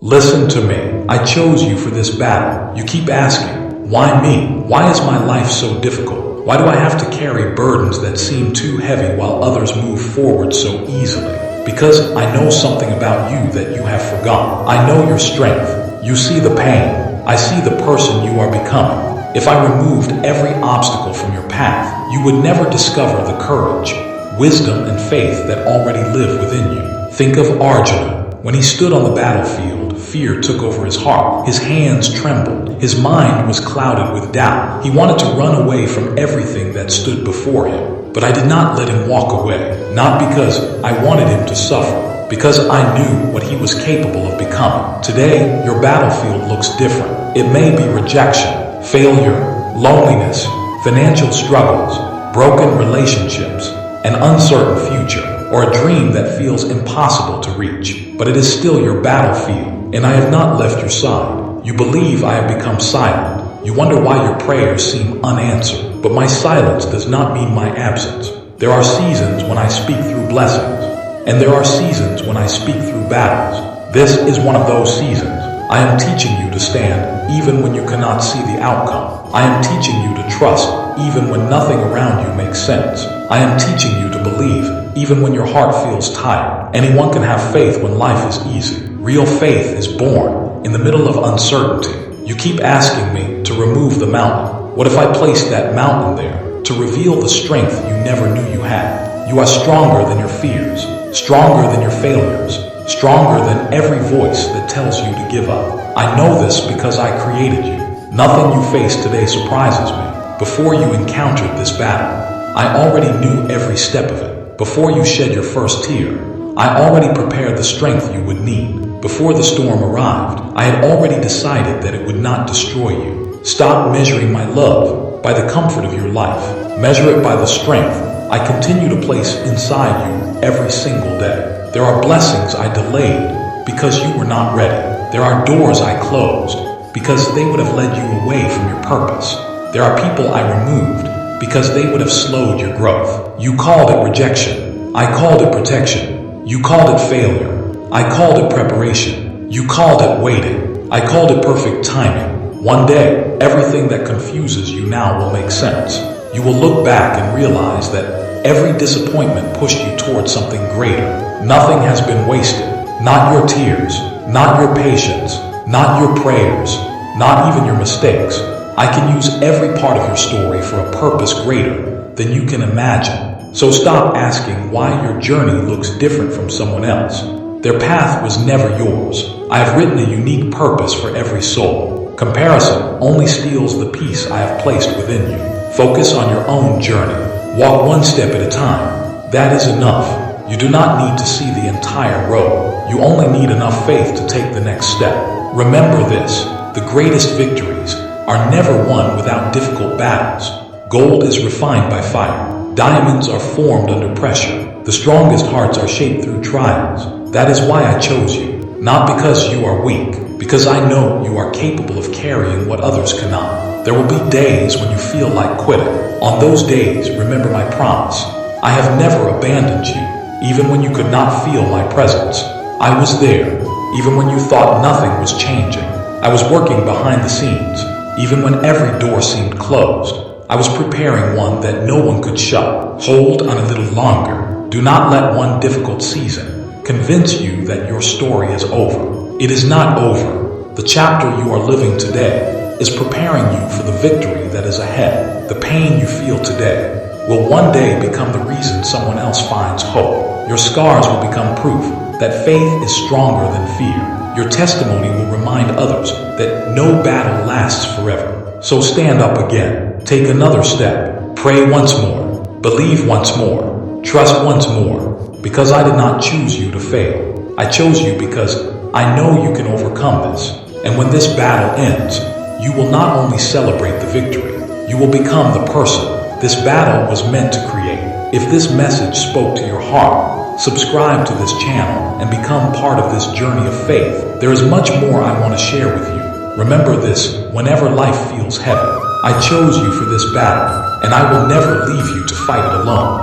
Listen to me. I chose you for this battle. You keep asking, why me? Why is my life so difficult? Why do I have to carry burdens that seem too heavy while others move forward so easily? Because I know something about you that you have forgotten. I know your strength. You see the pain. I see the person you are becoming. If I removed every obstacle from your path, you would never discover the courage, wisdom, and faith that already live within you. Think of Arjuna. When he stood on the battlefield, fear took over his heart. His hands trembled. His mind was clouded with doubt. He wanted to run away from everything that stood before him. But I did not let him walk away, not because I wanted him to suffer, because I knew what he was capable of becoming. Today, your battlefield looks different. It may be rejection, failure, loneliness, financial struggles, broken relationships, an uncertain future, or a dream that feels impossible to reach. But it is still your battlefield, and I have not left your side. You believe I have become silent. You wonder why your prayers seem unanswered. But my silence does not mean my absence. There are seasons when I speak through blessings, and there are seasons when I speak through battles. This is one of those seasons. I am teaching you to stand even when you cannot see the outcome. I am teaching you to trust even when nothing around you makes sense. I am teaching you to believe even when your heart feels tired. Anyone can have faith when life is easy. Real faith is born in the middle of uncertainty. You keep asking me to remove the mountain. What if I placed that mountain there to reveal the strength you never knew you had? You are stronger than your fears, stronger than your failures, stronger than every voice that tells you to give up. I know this because I created you. Nothing you face today surprises me. Before you encountered this battle, I already knew every step of it. Before you shed your first tear, I already prepared the strength you would need. Before the storm arrived, I had already decided that it would not destroy you. Stop measuring my love by the comfort of your life. Measure it by the strength I continue to place inside you every single day. There are blessings I delayed because you were not ready. There are doors I closed because they would have led you away from your purpose. There are people I removed because they would have slowed your growth. You called it rejection. I called it protection. You called it failure. I called it preparation. You called it waiting. I called it perfect timing. One day, everything that confuses you now will make sense. You will look back and realize that every disappointment pushed you towards something greater. Nothing has been wasted. Not your tears, not your patience, not your prayers, not even your mistakes. I can use every part of your story for a purpose greater than you can imagine. So stop asking why your journey looks different from someone else. Their path was never yours. I have written a unique purpose for every soul. Comparison only steals the peace I have placed within you. Focus on your own journey. Walk one step at a time. That is enough. You do not need to see the entire road. You only need enough faith to take the next step. Remember this, the greatest victories are never won without difficult battles. Gold is refined by fire. Diamonds are formed under pressure. The strongest hearts are shaped through trials. That is why I chose you. Not because you are weak, because I know you are capable of carrying what others cannot. There will be days when you feel like quitting. On those days, remember my promise. I have never abandoned you, even when you could not feel my presence. I was there, even when you thought nothing was changing. I was working behind the scenes, even when every door seemed closed. I was preparing one that no one could shut. Hold on a little longer. Do not let one difficult season convince you that your story is over. It is not over. The chapter you are living today is preparing you for the victory that is ahead. The pain you feel today will one day become the reason someone else finds hope. Your scars will become proof that faith is stronger than fear. Your testimony will remind others that no battle lasts forever. So stand up again. Take another step. Pray once more. Believe once more. Trust once more. Because I did not choose you to fail. I chose you because I know you can overcome this. And when this battle ends, you will not only celebrate the victory, you will become the person this battle was meant to create. If this message spoke to your heart, subscribe to this channel and become part of this journey of faith. There is much more I want to share with you. Remember this, whenever life feels heavy, I chose you for this battle, and I will never leave you to fight it alone.